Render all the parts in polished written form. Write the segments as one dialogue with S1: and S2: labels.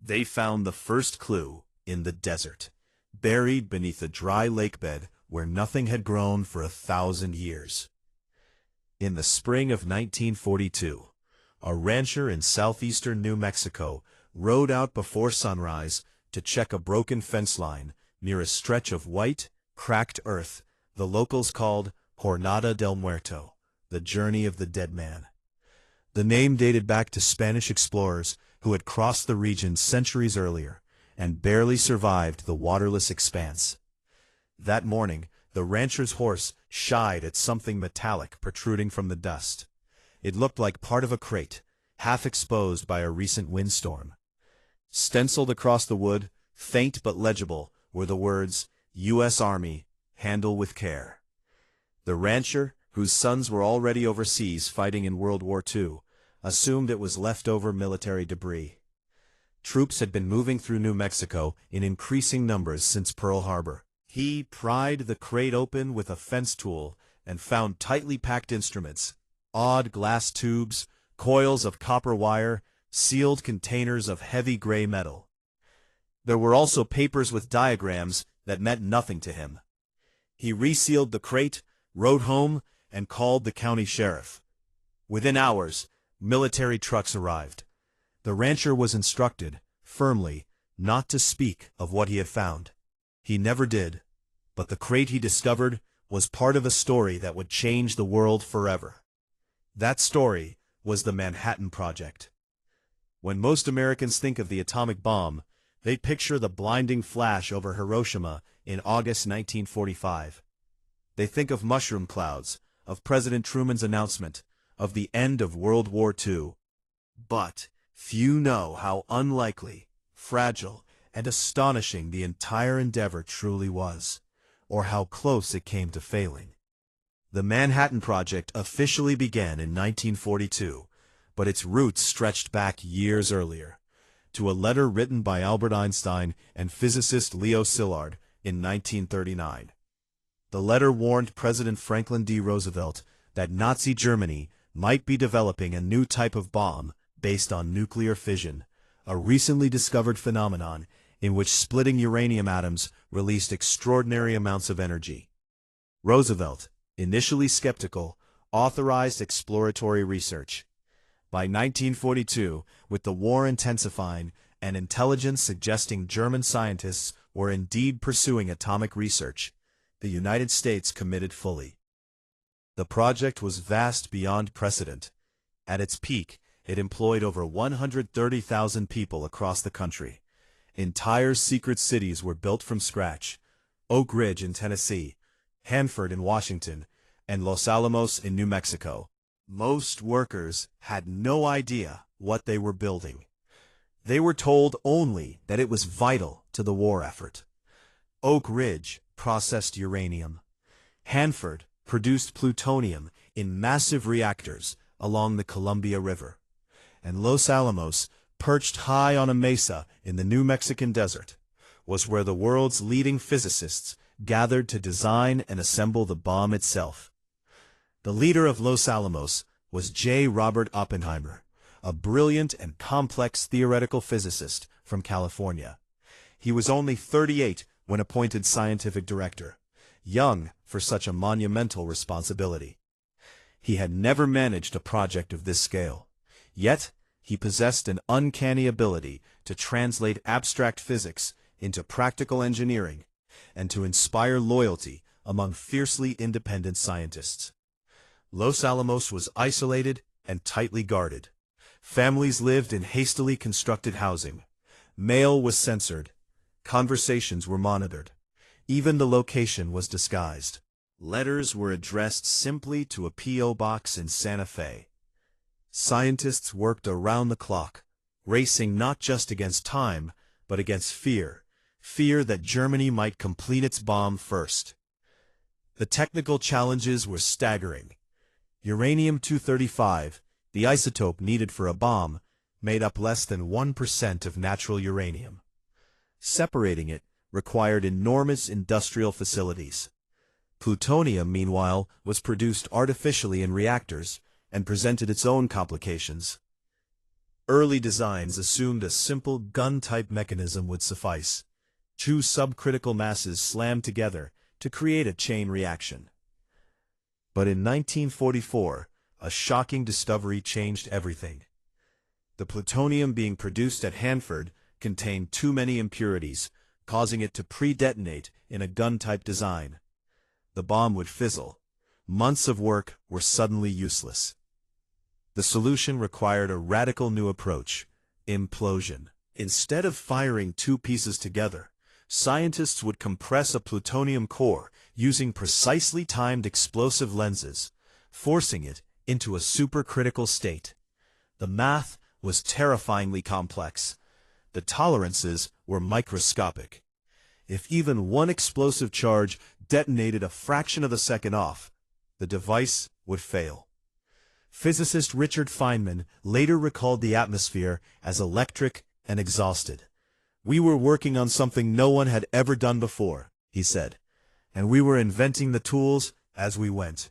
S1: They found the first clue in the desert, buried beneath a dry lakebed where nothing had grown for 1,000 years. In the spring of 1942, a rancher in southeastern New Mexico rode out before sunrise to check a broken fence line near a stretch of white, cracked earth the locals called Jornada del Muerto, the journey of the dead man. The name dated back to Spanish explorers who had crossed the region centuries earlier and barely survived the waterless expanse. That morning, the rancher's horse shied at something metallic protruding from the dust. It looked like part of a crate, half exposed by a recent windstorm. Stenciled across the wood, faint but legible, were the words, U.S. Army, handle with care. The rancher, whose sons were already overseas fighting in World War II, assumed it was leftover military debris. Troops had been moving through New Mexico in increasing numbers since Pearl Harbor. He pried the crate open with a fence tool and found tightly packed instruments, odd glass tubes, coils of copper wire, sealed containers of heavy gray metal. There were also papers with diagrams that meant nothing to him. He resealed the crate, rode home, and called the county sheriff. Within hours, military trucks arrived. The rancher was instructed, firmly, not to speak of what he had found. He never did, but the crate he discovered was part of a story that would change the world forever. That story was the Manhattan Project. When most Americans think of the atomic bomb, they picture the blinding flash over Hiroshima in August 1945. They think of mushroom clouds, of President Truman's announcement, of the end of World War II. But few know how unlikely, fragile, and astonishing the entire endeavor truly was, or how close it came to failing. The Manhattan Project officially began in 1942, but its roots stretched back years earlier, to a letter written by Albert Einstein and physicist Leo Szilard in 1939. The letter warned President Franklin D. Roosevelt that Nazi Germany might be developing a new type of bomb based on nuclear fission, a recently discovered phenomenon in which splitting uranium atoms released extraordinary amounts of energy. Roosevelt, initially skeptical, authorized exploratory research. By 1942, with the war intensifying and intelligence suggesting German scientists were indeed pursuing atomic research, the United States committed fully. The project was vast beyond precedent. At its peak, it employed over 130,000 people across the country. Entire secret cities were built from scratch: Oak Ridge in Tennessee, Hanford in Washington, and Los Alamos in New Mexico. Most workers had no idea what they were building. They were told only that it was vital to the war effort. Oak Ridge processed uranium. Hanford produced plutonium in massive reactors along the Columbia River. And Los Alamos, perched high on a mesa in the New Mexican desert, was where the world's leading physicists gathered to design and assemble the bomb itself. The leader of Los Alamos was J. Robert Oppenheimer, a brilliant and complex theoretical physicist from California. He was only 38 when appointed scientific director, young for such a monumental responsibility. He had never managed a project of this scale, yet he possessed an uncanny ability to translate abstract physics into practical engineering and to inspire loyalty among fiercely independent scientists. Los Alamos was isolated and tightly guarded. Families lived in hastily constructed housing. Mail was censored. Conversations were monitored. Even the location was disguised. Letters were addressed simply to a P.O. box in Santa Fe. Scientists worked around the clock, racing not just against time, but against fear that Germany might complete its bomb first. The technical challenges were staggering. Uranium-235, the isotope needed for a bomb, made up less than 1% of natural uranium. Separating it required enormous industrial facilities. Plutonium, meanwhile, was produced artificially in reactors and presented its own complications. Early designs assumed a simple gun-type mechanism would suffice. Two subcritical masses slammed together to create a chain reaction. But in 1944, a shocking discovery changed everything. The plutonium being produced at Hanford contained too many impurities, causing it to pre-detonate in a gun-type design. The bomb would fizzle. Months of work were suddenly useless. The solution required a radical new approach: implosion. Instead of firing two pieces together, scientists would compress a plutonium core using precisely timed explosive lenses, forcing it into a supercritical state. The math was terrifyingly complex. The tolerances were microscopic. If even one explosive charge detonated a fraction of a second off, the device would fail. Physicist Richard Feynman later recalled the atmosphere as electric and exhausted. "We were working on something no one had ever done before," he said, "and we were inventing the tools as we went."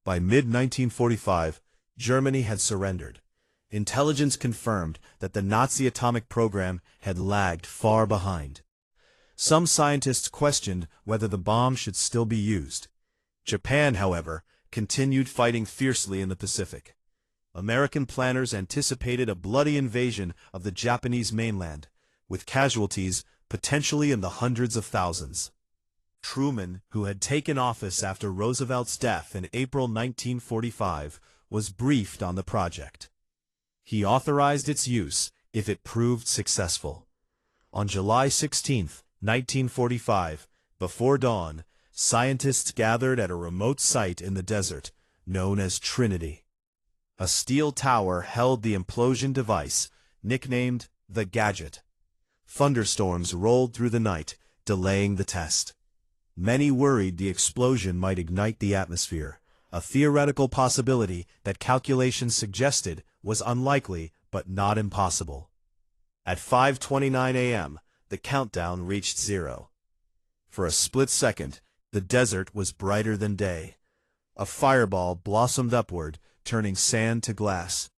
S1: By mid-1945, Germany had surrendered. Intelligence confirmed that the Nazi atomic program had lagged far behind. Some scientists questioned whether the bomb should still be used. Japan, however, continued fighting fiercely in the Pacific. American planners anticipated a bloody invasion of the Japanese mainland, with casualties potentially in the hundreds of thousands. Truman, who had taken office after Roosevelt's death in April 1945, was briefed on the project. He authorized its use if it proved successful. On July 16, 1945, before dawn, scientists gathered at a remote site in the desert known as Trinity. A steel tower held the implosion device, nicknamed the Gadget. Thunderstorms rolled through the night, delaying the test. Many worried the explosion might ignite the atmosphere, a theoretical possibility that calculations suggested was unlikely but not impossible. At 5:29 a.m., the countdown reached 0. For a split second, the desert was brighter than day. A fireball blossomed upward, turning sand to glass.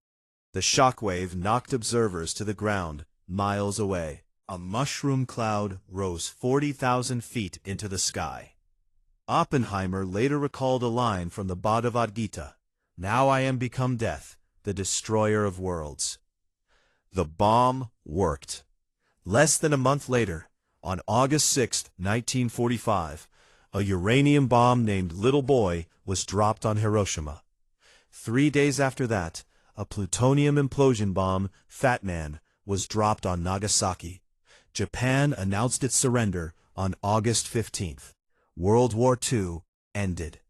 S1: The shockwave knocked observers to the ground, miles away. A mushroom cloud rose 40,000 feet into the sky. Oppenheimer later recalled a line from the Bhagavad Gita: "Now I am become death, the destroyer of worlds." The bomb worked. Less than a month later, on August 6, 1945, a uranium bomb named Little Boy was dropped on Hiroshima. 3 days after that, a plutonium implosion bomb, Fat Man, was dropped on Nagasaki. Japan announced its surrender on August 15th. World War II ended.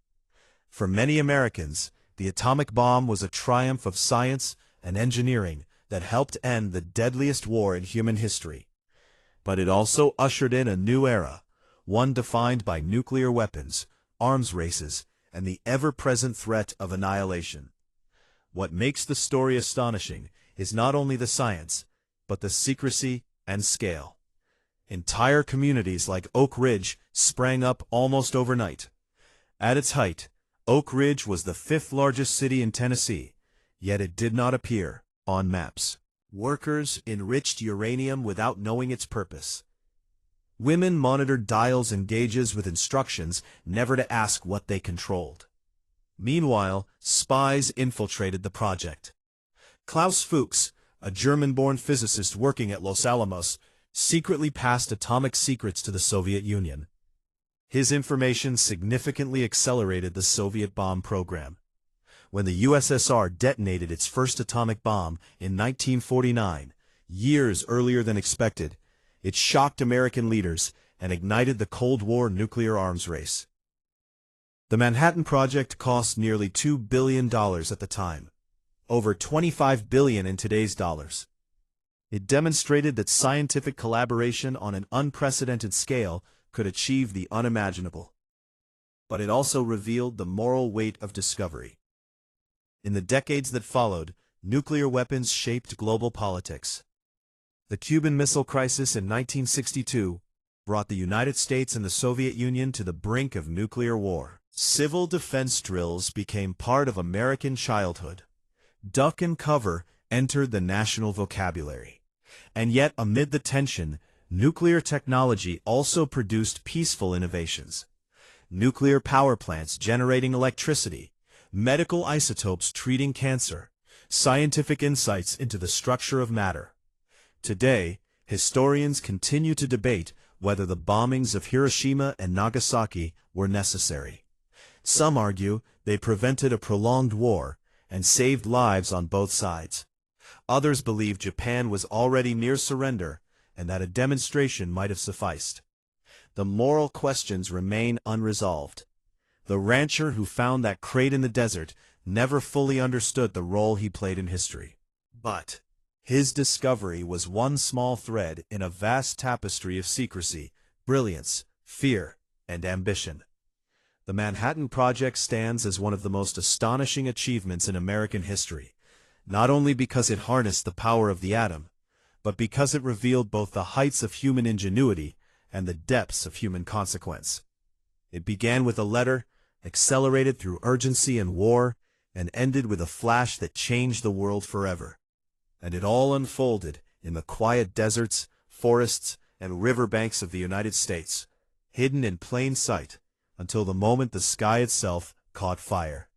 S1: For many Americans, the atomic bomb was a triumph of science and engineering that helped end the deadliest war in human history. But it also ushered in a new era, one defined by nuclear weapons, arms races, and the ever-present threat of annihilation. What makes the story astonishing is not only the science, but the secrecy and scale. Entire communities like Oak Ridge sprang up almost overnight. At its height, Oak Ridge was the 5th largest city in Tennessee, yet it did not appear on maps. Workers enriched uranium without knowing its purpose. Women monitored dials and gauges with instructions never to ask what they controlled. Meanwhile, spies infiltrated the project. Klaus Fuchs, a German-born physicist working at Los Alamos, secretly passed atomic secrets to the Soviet Union. His information significantly accelerated the Soviet bomb program. When the USSR detonated its first atomic bomb in 1949, years earlier than expected, it shocked American leaders and ignited the Cold War nuclear arms race. The Manhattan Project cost nearly $2 billion at the time, over $25 billion in today's dollars. It demonstrated that scientific collaboration on an unprecedented scale could achieve the unimaginable. But it also revealed the moral weight of discovery. In the decades that followed, nuclear weapons shaped global politics. The Cuban Missile Crisis in 1962 brought the United States and the Soviet Union to the brink of nuclear war. Civil defense drills became part of American childhood. Duck and cover entered the national vocabulary. And yet, amid the tension, nuclear technology also produced peaceful innovations. Nuclear power plants generating electricity, medical isotopes treating cancer, scientific insights into the structure of matter. Today, historians continue to debate whether the bombings of Hiroshima and Nagasaki were necessary. Some argue they prevented a prolonged war and saved lives on both sides. Others believe Japan was already near surrender and that a demonstration might have sufficed. The moral questions remain unresolved. The rancher who found that crate in the desert never fully understood the role he played in history. But his discovery was one small thread in a vast tapestry of secrecy, brilliance, fear, and ambition. The Manhattan Project stands as one of the most astonishing achievements in American history, not only because it harnessed the power of the atom, but because it revealed both the heights of human ingenuity and the depths of human consequence. It began with a letter, accelerated through urgency and war, and ended with a flash that changed the world forever. And it all unfolded in the quiet deserts, forests, and riverbanks of the United States, hidden in plain sight, until the moment the sky itself caught fire.